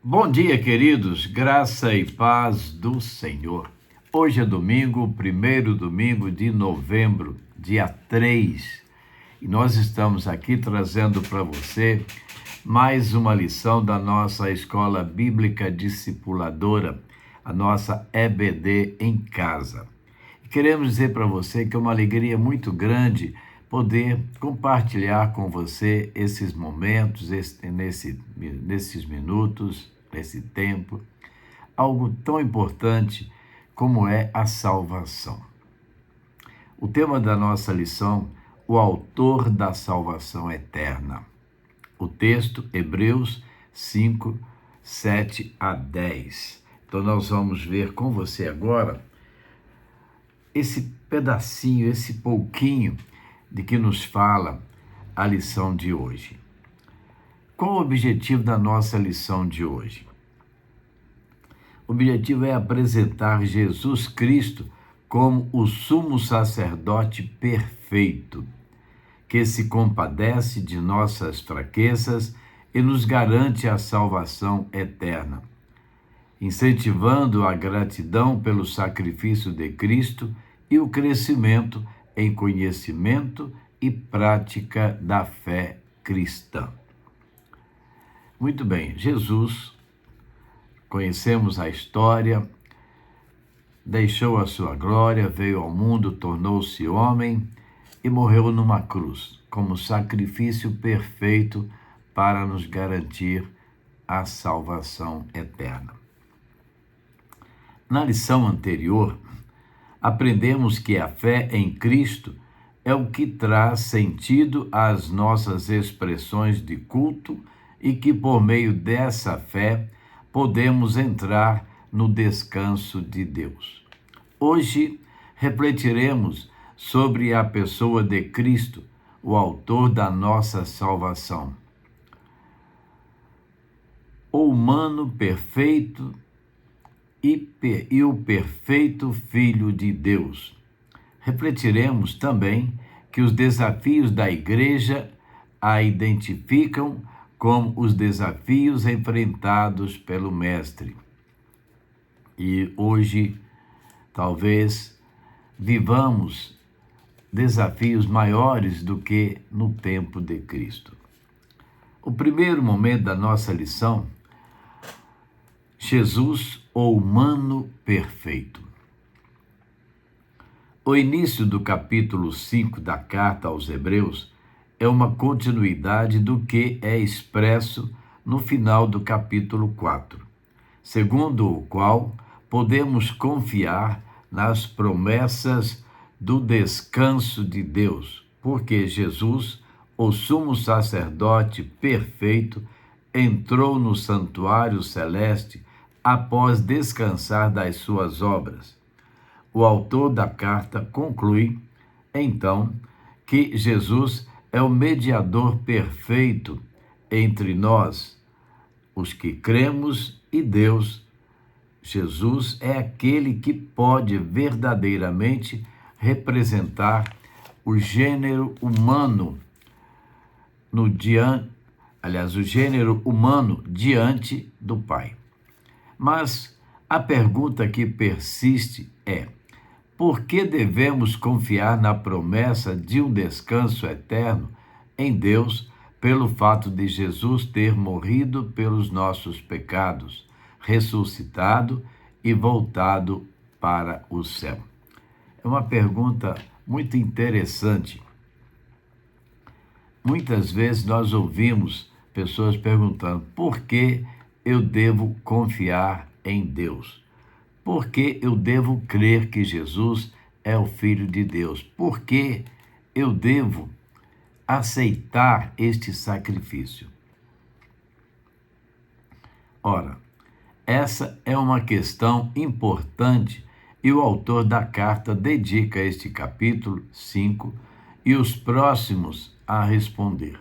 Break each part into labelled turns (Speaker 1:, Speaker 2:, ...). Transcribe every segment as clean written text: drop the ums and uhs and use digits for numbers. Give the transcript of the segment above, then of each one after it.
Speaker 1: Bom dia, queridos, graça e paz do Senhor. Hoje é domingo, primeiro domingo de novembro, dia 3, e nós estamos aqui trazendo para você mais uma lição da nossa Escola Bíblica Discipuladora, a nossa EBD em Casa. E queremos dizer para você que é uma alegria muito grande poder compartilhar com você esses momentos, nesses minutos, nesse tempo, algo tão importante como é a salvação. O tema da nossa lição, o autor da salvação eterna. O texto, Hebreus 5, 7 a 10. Então nós vamos ver com você agora esse pedacinho, esse pouquinho de que nos fala a lição de hoje. Qual o objetivo da nossa lição de hoje? O objetivo é apresentar Jesus Cristo como o sumo sacerdote perfeito, que se compadece de nossas fraquezas e nos garante a salvação eterna, incentivando a gratidão pelo sacrifício de Cristo e o crescimento em conhecimento e prática da fé cristã. Muito bem, Jesus, conhecemos a história, deixou a sua glória, veio ao mundo, tornou-se homem e morreu numa cruz, como sacrifício perfeito para nos garantir a salvação eterna. Na lição anterior, aprendemos que a fé em Cristo é o que traz sentido às nossas expressões de culto e que, por meio dessa fé, podemos entrar no descanso de Deus. Hoje, refletiremos sobre a pessoa de Cristo, o autor da nossa salvação. O humano perfeito e o perfeito Filho de Deus. Refletiremos também que os desafios da Igreja a identificam como os desafios enfrentados pelo Mestre. E hoje, talvez, vivamos desafios maiores do que no tempo de Cristo. O primeiro momento da nossa lição, Jesus, o humano perfeito. O início do capítulo 5 da carta aos Hebreus é uma continuidade do que é expresso no final do capítulo 4, segundo o qual podemos confiar nas promessas do descanso de Deus, porque Jesus, o sumo sacerdote perfeito, entrou no santuário celeste após descansar das suas obras. O autor da carta conclui, então, que Jesus é o mediador perfeito entre nós, os que cremos, e Deus. Jesus é aquele que pode verdadeiramente representar o gênero humano o gênero humano diante do Pai. Mas a pergunta que persiste é: por que devemos confiar na promessa de um descanso eterno em Deus pelo fato de Jesus ter morrido pelos nossos pecados, ressuscitado e voltado para o céu? É uma pergunta muito interessante. Muitas vezes nós ouvimos pessoas perguntando: por que eu devo confiar em Deus? Por que eu devo crer que Jesus é o Filho de Deus? Por que eu devo aceitar este sacrifício? Ora, essa é uma questão importante e o autor da carta dedica este capítulo 5 e os próximos a responder.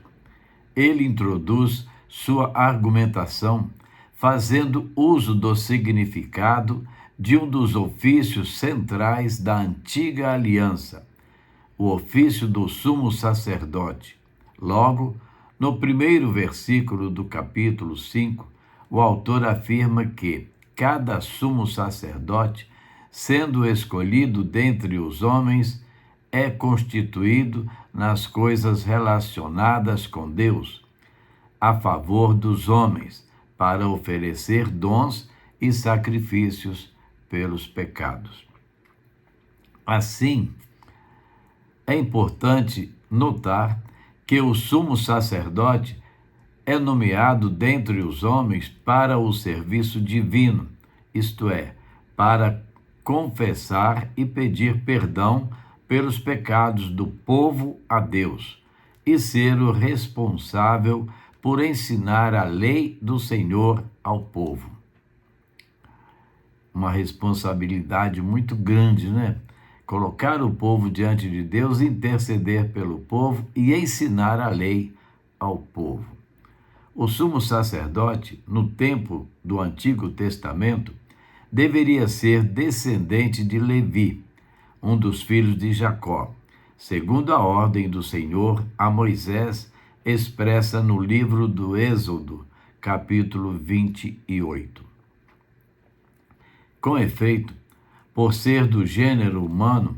Speaker 1: Ele introduz sua argumentação fazendo uso do significado de um dos ofícios centrais da antiga aliança, o ofício do sumo sacerdote. Logo, no primeiro versículo do capítulo 5, o autor afirma que cada sumo sacerdote, sendo escolhido dentre os homens, é constituído nas coisas relacionadas com Deus, a favor dos homens, para oferecer dons e sacrifícios pelos pecados. Assim, é importante notar que o sumo sacerdote é nomeado dentre os homens para o serviço divino, isto é, para confessar e pedir perdão pelos pecados do povo a Deus e ser o responsável por ensinar a lei do Senhor ao povo. Uma responsabilidade muito grande, né? Colocar o povo diante de Deus, interceder pelo povo e ensinar a lei ao povo. O sumo sacerdote, no tempo do Antigo Testamento, deveria ser descendente de Levi, um dos filhos de Jacó, segundo a ordem do Senhor a Moisés, expressa no livro do Êxodo, capítulo 28. Com efeito, por ser do gênero humano,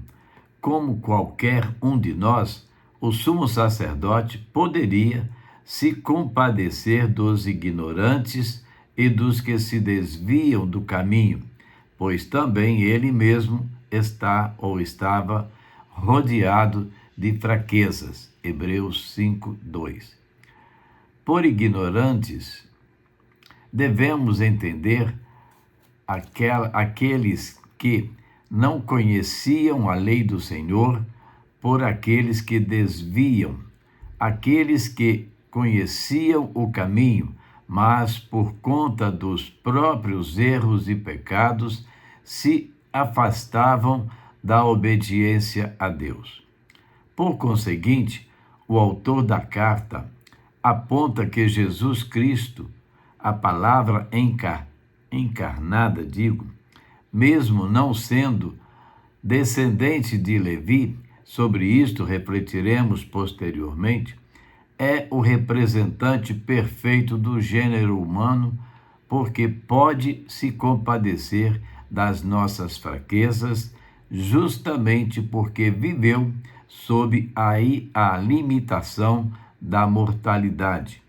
Speaker 1: como qualquer um de nós, o sumo sacerdote poderia se compadecer dos ignorantes e dos que se desviam do caminho, pois também ele mesmo está ou estava rodeado de fraquezas. Hebreus 5:2. Por ignorantes, devemos entender aqueles que não conheciam a lei do Senhor, por aqueles que desviam, aqueles que conheciam o caminho, mas por conta dos próprios erros e pecados se afastavam da obediência a Deus. Por conseguinte, o autor da carta aponta que Jesus Cristo, a palavra encarnada, mesmo não sendo descendente de Levi, sobre isto refletiremos posteriormente, é o representante perfeito do gênero humano, porque pode se compadecer das nossas fraquezas, justamente porque viveu sob a limitação da mortalidade.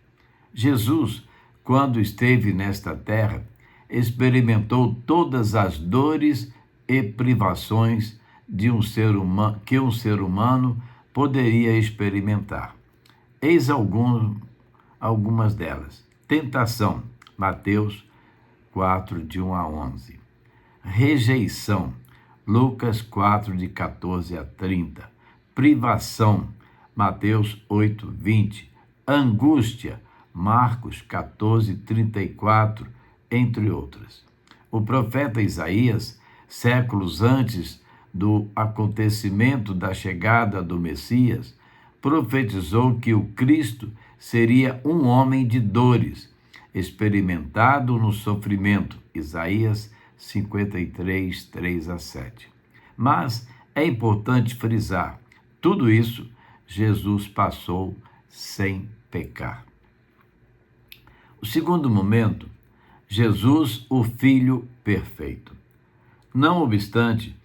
Speaker 1: Jesus, quando esteve nesta terra, experimentou todas as dores e privações de que um ser humano poderia experimentar. Eis algumas delas. Tentação, Mateus 4, de 1 a 11. Rejeição, Lucas 4, de 14 a 30. Privação, Mateus 8, 20. Angústia, Marcos 14, 34, entre outras. O profeta Isaías, séculos antes do acontecimento da chegada do Messias, profetizou que o Cristo seria um homem de dores, experimentado no sofrimento. Isaías 53, 3 a 7. Mas é importante frisar, tudo isso Jesus passou sem pecar. O segundo momento, Jesus, o Filho perfeito. Não obstante,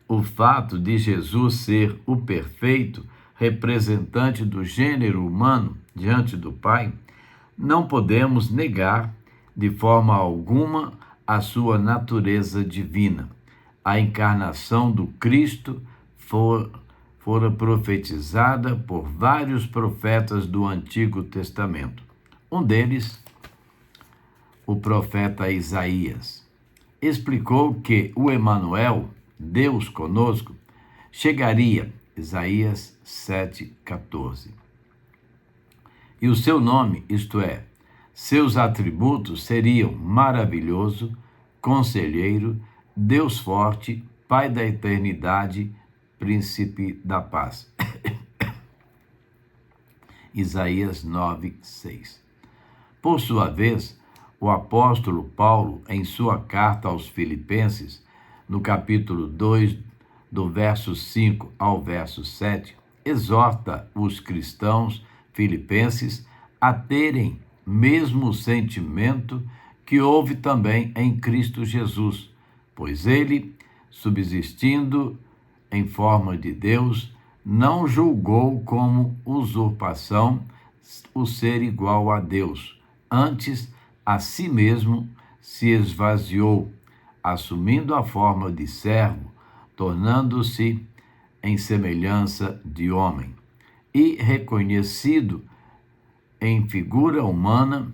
Speaker 1: o fato de Jesus ser o perfeito representante do gênero humano diante do Pai, não podemos negar de forma alguma a sua natureza divina. A encarnação do Cristo fora profetizada por vários profetas do Antigo Testamento. Um deles, o profeta Isaías, explicou que o Emanuel, Deus conosco, chegaria, Isaías 7,14. E o seu nome, isto é, seus atributos seriam maravilhoso, conselheiro, Deus forte, Pai da eternidade, príncipe da paz. Isaías 9:6. Por sua vez, o apóstolo Paulo, em sua carta aos Filipenses, no capítulo 2, do verso 5 ao verso 7, exorta os cristãos filipenses a terem mesmo sentimento que houve também em Cristo Jesus, pois ele, subsistindo em forma de Deus, não julgou como usurpação o ser igual a Deus. Antes, a si mesmo se esvaziou, assumindo a forma de servo, tornando-se em semelhança de homem. E, reconhecido em figura humana,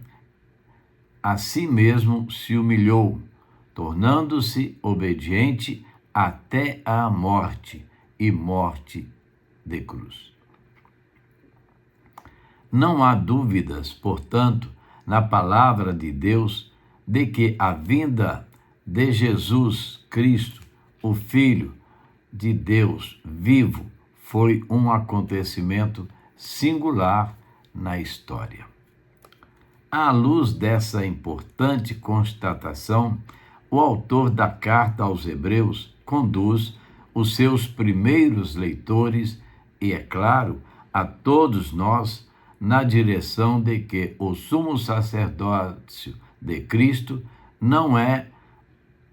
Speaker 1: a si mesmo se humilhou, tornando-se obediente até à morte e morte de cruz. Não há dúvidas, portanto, na palavra de Deus, de que a vinda de Jesus Cristo, o Filho de Deus vivo, foi um acontecimento singular na história. À luz dessa importante constatação, o autor da carta aos Hebreus conduz os seus primeiros leitores e, é claro, a todos nós, na direção de que o sumo sacerdócio de Cristo não é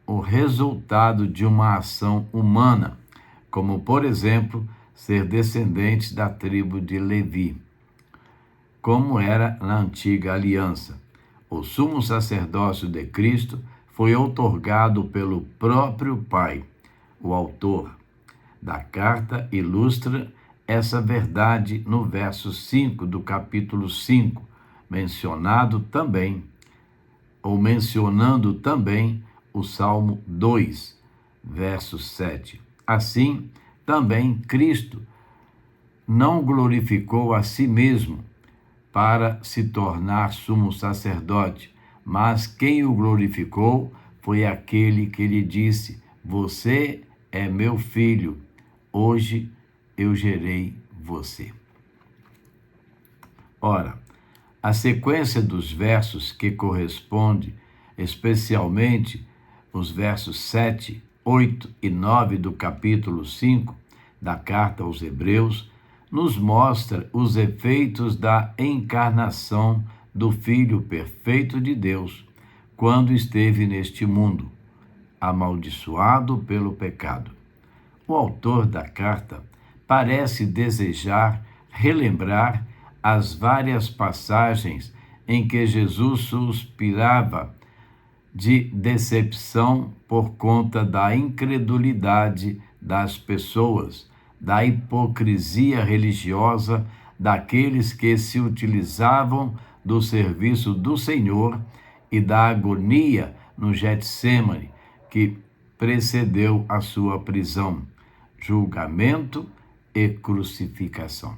Speaker 1: o resultado de uma ação humana, como, por exemplo, ser descendente da tribo de Levi, como era na antiga aliança. O sumo sacerdócio de Cristo foi outorgado pelo próprio Pai. O autor da carta ilustra essa verdade no verso 5 do capítulo 5, mencionando também o Salmo 2, verso 7. Assim, também Cristo não glorificou a si mesmo para se tornar sumo sacerdote, mas quem o glorificou foi aquele que lhe disse: você é meu filho, hoje eu gerei você. Ora, a sequência dos versos que corresponde, especialmente os versos 7, 8 e 9 do capítulo 5 da carta aos Hebreus, nos mostra os efeitos da encarnação do Filho perfeito de Deus, quando esteve neste mundo, amaldiçoado pelo pecado. O autor da carta parece desejar relembrar as várias passagens em que Jesus suspirava de decepção por conta da incredulidade das pessoas, da hipocrisia religiosa daqueles que se utilizavam do serviço do Senhor e da agonia no Getsêmani, que precedeu a sua prisão, julgamento e crucificação.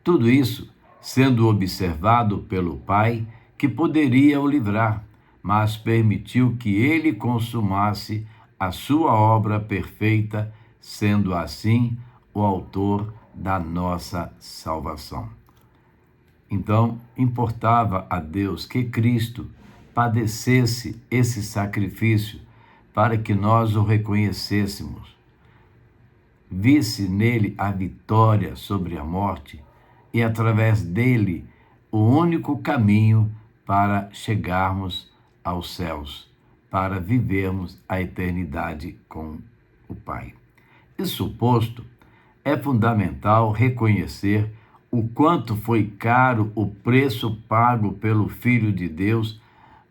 Speaker 1: Tudo isso sendo observado pelo Pai, que poderia o livrar, mas permitiu que ele consumasse a sua obra perfeita, sendo assim o autor da nossa salvação. Então, importava a Deus que Cristo padecesse esse sacrifício para que nós o reconhecêssemos, visse nele a vitória sobre a morte e, através dele, o único caminho para chegarmos aos céus, para vivermos a eternidade com o Pai. Isso posto, é fundamental reconhecer o quanto foi caro o preço pago pelo Filho de Deus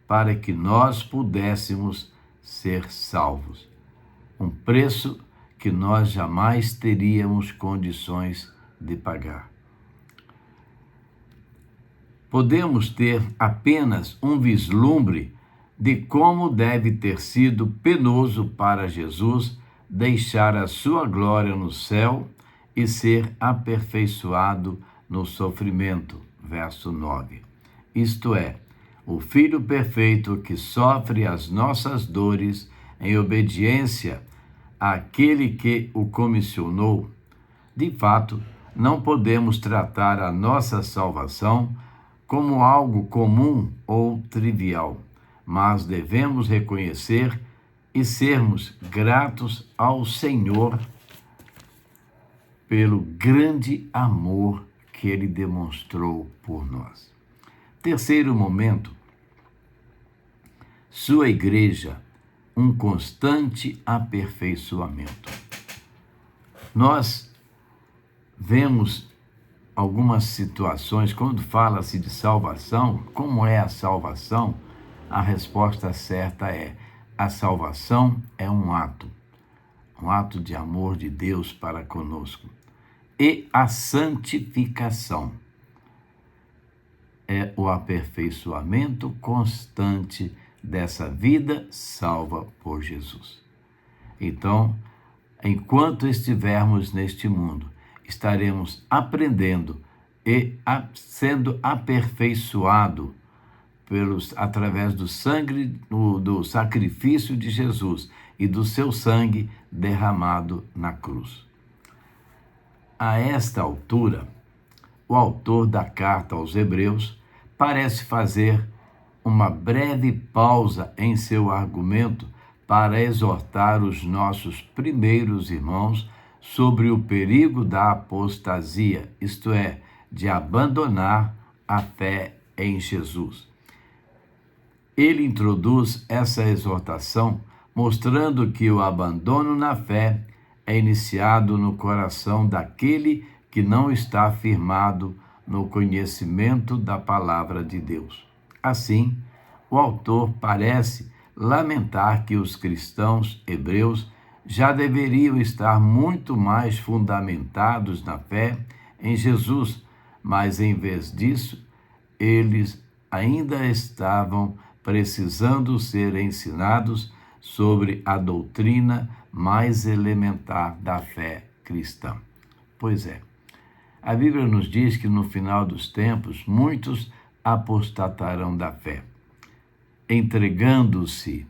Speaker 1: para que nós pudéssemos ser salvos. Um preço que nós jamais teríamos condições de pagar. Podemos ter apenas um vislumbre de como deve ter sido penoso para Jesus deixar a sua glória no céu e ser aperfeiçoado no sofrimento. Verso 9. Isto é, o Filho perfeito que sofre as nossas dores em obediência àquele que o comissionou. De fato, não podemos tratar a nossa salvação como algo comum ou trivial, mas devemos reconhecer e sermos gratos ao Senhor pelo grande amor que ele demonstrou por nós. Terceiro momento, sua igreja, um constante aperfeiçoamento. Nós vemos algumas situações, quando fala-se de salvação, como é a salvação? A resposta certa é: a salvação é um ato de amor de Deus para conosco. E a santificação é o aperfeiçoamento constante dessa vida salva por Jesus. Então, enquanto estivermos neste mundo, estaremos aprendendo e sendo aperfeiçoado através do sangue, do sacrifício de Jesus e do seu sangue derramado na cruz. A esta altura, o autor da carta aos Hebreus parece fazer uma breve pausa em seu argumento para exortar os nossos primeiros irmãos sobre o perigo da apostasia, isto é, de abandonar a fé em Jesus. Ele introduz essa exortação mostrando que o abandono na fé é iniciado no coração daquele que não está firmado no conhecimento da palavra de Deus. Assim, o autor parece lamentar que os cristãos hebreus já deveriam estar muito mais fundamentados na fé em Jesus, mas em vez disso, eles ainda estavam precisando ser ensinados sobre a doutrina mais elementar da fé cristã. Pois é, a Bíblia nos diz que no final dos tempos muitos apostatarão da fé, entregando-se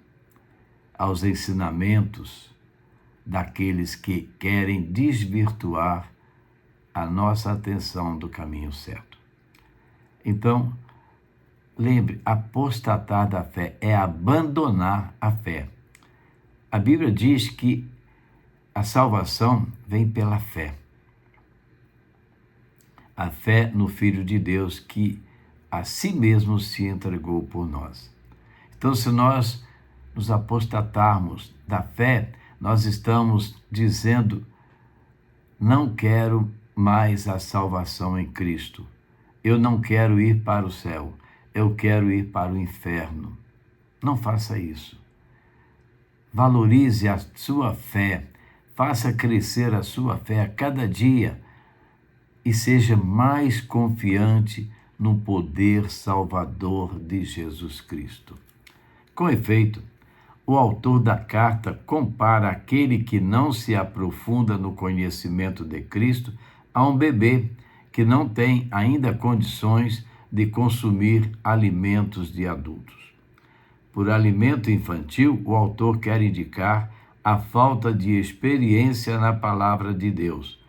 Speaker 1: aos ensinamentos daqueles que querem desvirtuar a nossa atenção do caminho certo. Então, lembre, apostatar da fé é abandonar a fé. A Bíblia diz que a salvação vem pela fé. A fé no Filho de Deus que a si mesmo se entregou por nós. Então, se nós nos apostatarmos da fé, nós estamos dizendo: não quero mais a salvação em Cristo. Eu não quero ir para o céu. Eu quero ir para o inferno. Não faça isso. Valorize a sua fé. Faça crescer a sua fé a cada dia e seja mais confiante no poder salvador de Jesus Cristo. Com efeito, o autor da carta compara aquele que não se aprofunda no conhecimento de Cristo a um bebê que não tem ainda condições de consumir alimentos de adultos. Por alimento infantil, o autor quer indicar a falta de experiência na palavra de Deus.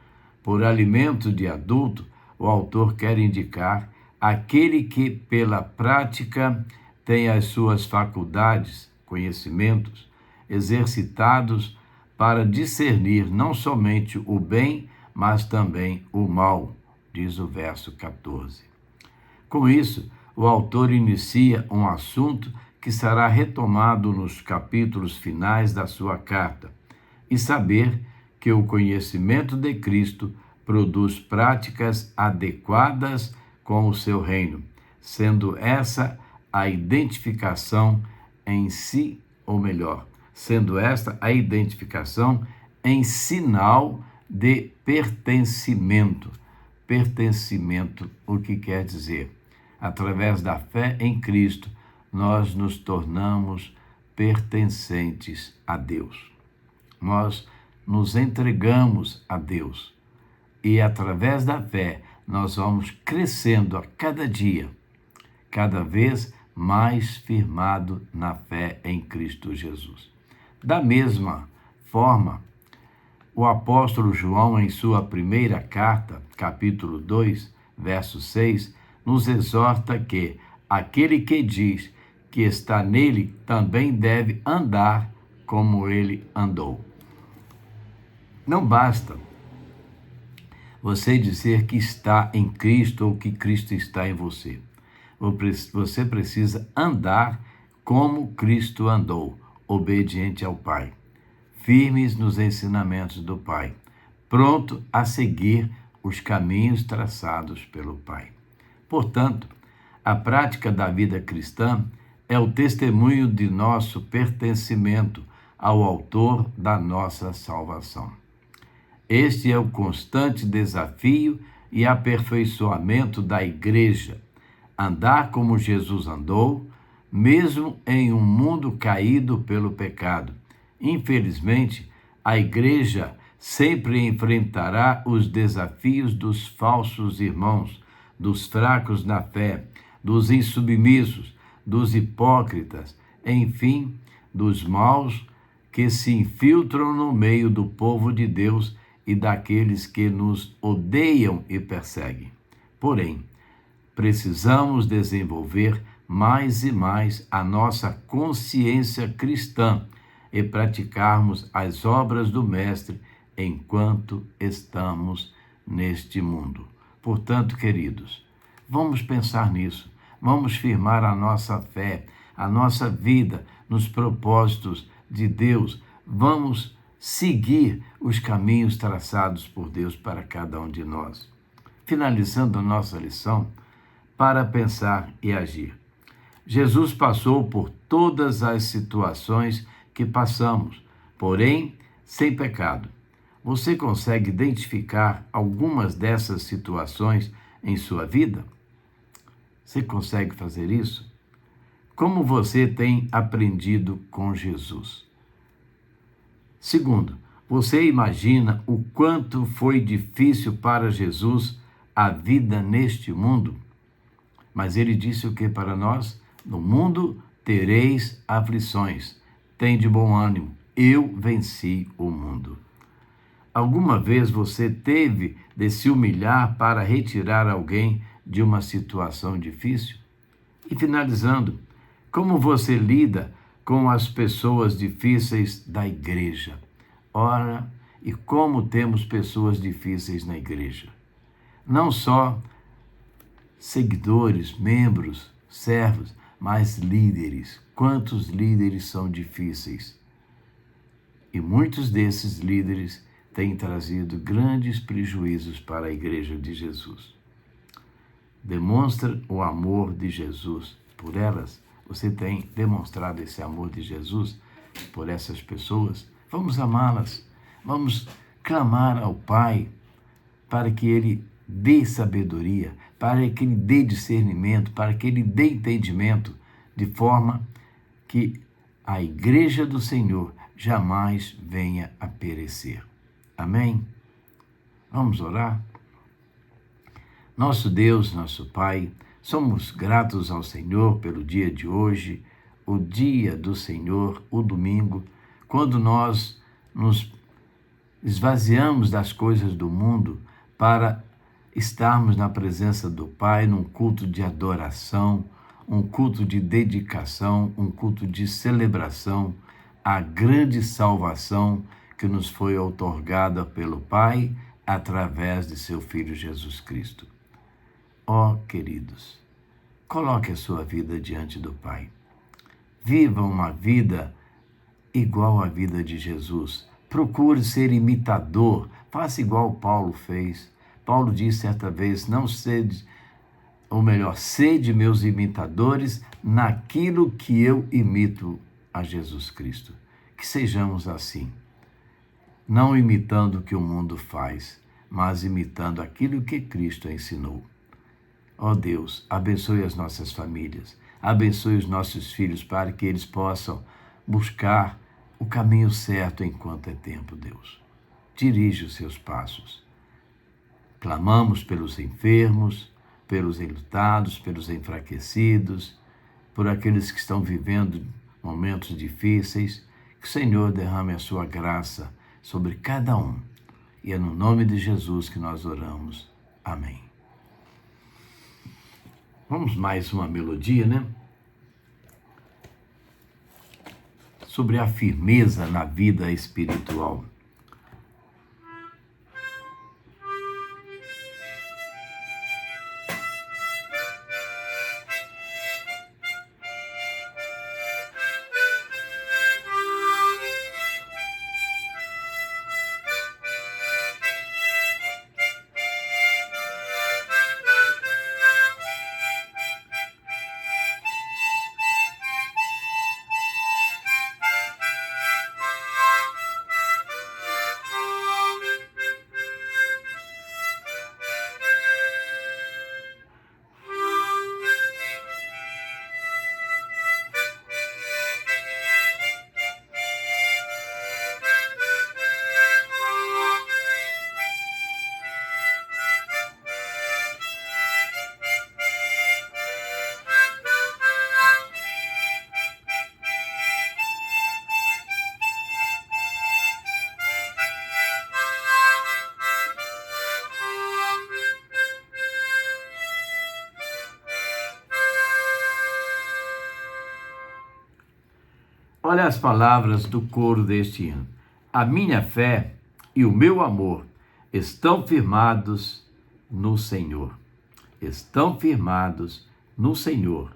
Speaker 1: Por alimento de adulto, o autor quer indicar aquele que, pela prática, tem as suas faculdades, conhecimentos, exercitados para discernir não somente o bem, mas também o mal, diz o verso 14. Com isso, o autor inicia um assunto que será retomado nos capítulos finais da sua carta, e saber que o conhecimento de Cristo produz práticas adequadas com o seu reino, sendo essa a identificação em si, ou melhor, sendo esta a identificação em sinal de pertencimento. Pertencimento, o que quer dizer? Através da fé em Cristo, nós nos tornamos pertencentes a Deus. Nós nos entregamos a Deus e, através da fé, nós vamos crescendo a cada dia, cada vez mais firmado na fé em Cristo Jesus. Da mesma forma, o apóstolo João, em sua primeira carta, capítulo 2, verso 6, nos exorta que aquele que diz que está nele também deve andar como ele andou. Não basta você dizer que está em Cristo ou que Cristo está em você. Você precisa andar como Cristo andou, obediente ao Pai, firmes nos ensinamentos do Pai, pronto a seguir os caminhos traçados pelo Pai. Portanto, a prática da vida cristã é o testemunho de nosso pertencimento ao Autor da nossa salvação. Este é o constante desafio e aperfeiçoamento da Igreja. Andar como Jesus andou, mesmo em um mundo caído pelo pecado. Infelizmente, a Igreja sempre enfrentará os desafios dos falsos irmãos, dos fracos na fé, dos insubmissos, dos hipócritas, enfim, dos maus que se infiltram no meio do povo de Deus e daqueles que nos odeiam e perseguem. Porém, precisamos desenvolver mais e mais a nossa consciência cristã e praticarmos as obras do Mestre enquanto estamos neste mundo. Portanto, queridos, vamos pensar nisso, vamos firmar a nossa fé, a nossa vida nos propósitos de Deus, vamos seguir os caminhos traçados por Deus para cada um de nós. Finalizando a nossa lição, para pensar e agir. Jesus passou por todas as situações que passamos, porém sem pecado. Você consegue identificar algumas dessas situações em sua vida? Você consegue fazer isso? Como você tem aprendido com Jesus? Segundo, você imagina o quanto foi difícil para Jesus a vida neste mundo? Mas ele disse o que para nós? No mundo tereis aflições. Tende bom ânimo. Eu venci o mundo. Alguma vez você teve de se humilhar para retirar alguém de uma situação difícil? E finalizando, como você lida com as pessoas difíceis da igreja? Ora, e como temos pessoas difíceis na igreja? Não só seguidores, membros, servos, mas líderes. Quantos líderes são difíceis? E muitos desses líderes têm trazido grandes prejuízos para a Igreja de Jesus. Demonstra o amor de Jesus por elas. Você tem demonstrado esse amor de Jesus por essas pessoas? Vamos amá-las. Vamos clamar ao Pai para que Ele dê sabedoria, para que Ele dê discernimento, para que Ele dê entendimento, de forma que a Igreja do Senhor jamais venha a perecer. Amém? Vamos orar? Nosso Deus, nosso Pai, somos gratos ao Senhor pelo dia de hoje, o dia do Senhor, o domingo, quando nós nos esvaziamos das coisas do mundo para estarmos na presença do Pai num culto de adoração, um culto de dedicação, um culto de celebração à grande salvação que nos foi outorgada pelo Pai através de seu Filho Jesus Cristo. Ó, queridos, coloque a sua vida diante do Pai. Viva uma vida igual à vida de Jesus. Procure ser imitador. Faça igual Paulo fez. Paulo disse certa vez, não sede, ou melhor, sede meus imitadores naquilo que eu imito a Jesus Cristo. Que sejamos assim, não imitando o que o mundo faz, mas imitando aquilo que Cristo ensinou. Ó Deus, abençoe as nossas famílias, abençoe os nossos filhos para que eles possam buscar o caminho certo enquanto é tempo, Deus. Dirige os seus passos. Clamamos pelos enfermos, pelos enlutados, pelos enfraquecidos, por aqueles que estão vivendo momentos difíceis. Que o Senhor derrame a sua graça sobre cada um. E é no nome de Jesus que nós oramos. Amém. Vamos mais uma melodia, né? Sobre a firmeza na vida espiritual. Olha as palavras do coro deste hino. A minha fé e o meu amor estão firmados no Senhor. Estão firmados no Senhor.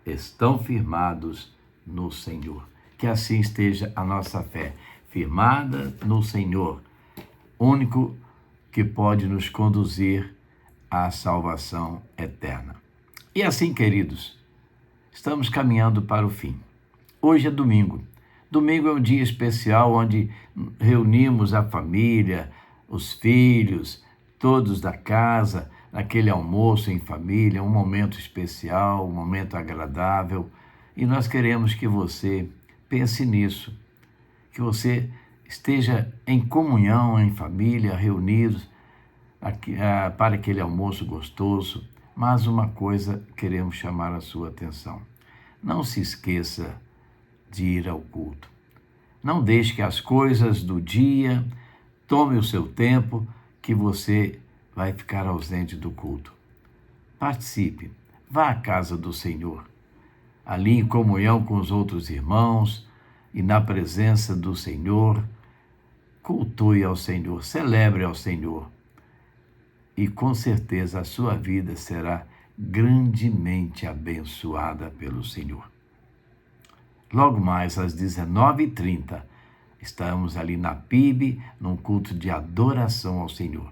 Speaker 1: Estão firmados no Senhor. Que assim esteja a nossa fé, firmada no Senhor, único que pode nos conduzir à salvação eterna. E assim, queridos, estamos caminhando para o fim. Hoje é domingo. Domingo é um dia especial onde reunimos a família, os filhos, todos da casa, naquele almoço em família, um momento especial, um momento agradável. E nós queremos que você pense nisso, que você esteja em comunhão, em família, reunidos para aquele almoço gostoso. Mas uma coisa queremos chamar a sua atenção. Não se esqueça de ir ao culto. Não deixe que as coisas do dia tomem o seu tempo, que você vai ficar ausente do culto. Participe, vá à casa do Senhor, ali em comunhão com os outros irmãos e na presença do Senhor, cultue ao Senhor, celebre ao Senhor. E com certeza a sua vida será grandemente abençoada pelo Senhor. Logo mais às 19h30, estamos ali na PIB, num culto de adoração ao Senhor.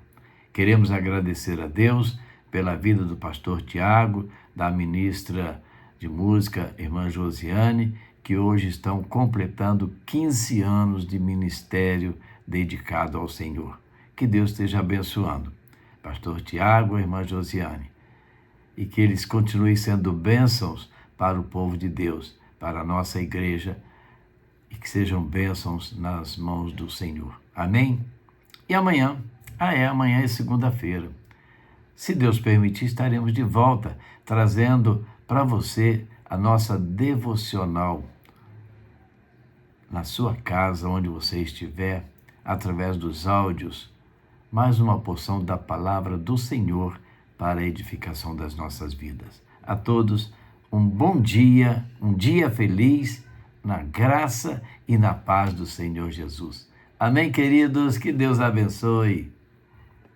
Speaker 1: Queremos agradecer a Deus pela vida do pastor Tiago, da ministra de música, irmã Josiane, que hoje estão completando 15 anos de ministério dedicado ao Senhor. Que Deus esteja abençoando pastor Tiago e irmã Josiane, e que eles continuem sendo bênçãos para o povo de Deus, para a nossa igreja, e que sejam bênçãos nas mãos do Senhor. Amém? E amanhã? Amanhã é segunda-feira. Se Deus permitir, estaremos de volta, trazendo para você a nossa devocional na sua casa, onde você estiver, através dos áudios, mais uma porção da palavra do Senhor para a edificação das nossas vidas. A todos, um bom dia, um dia feliz, na graça e na paz do Senhor Jesus. Amém, queridos? Que Deus abençoe.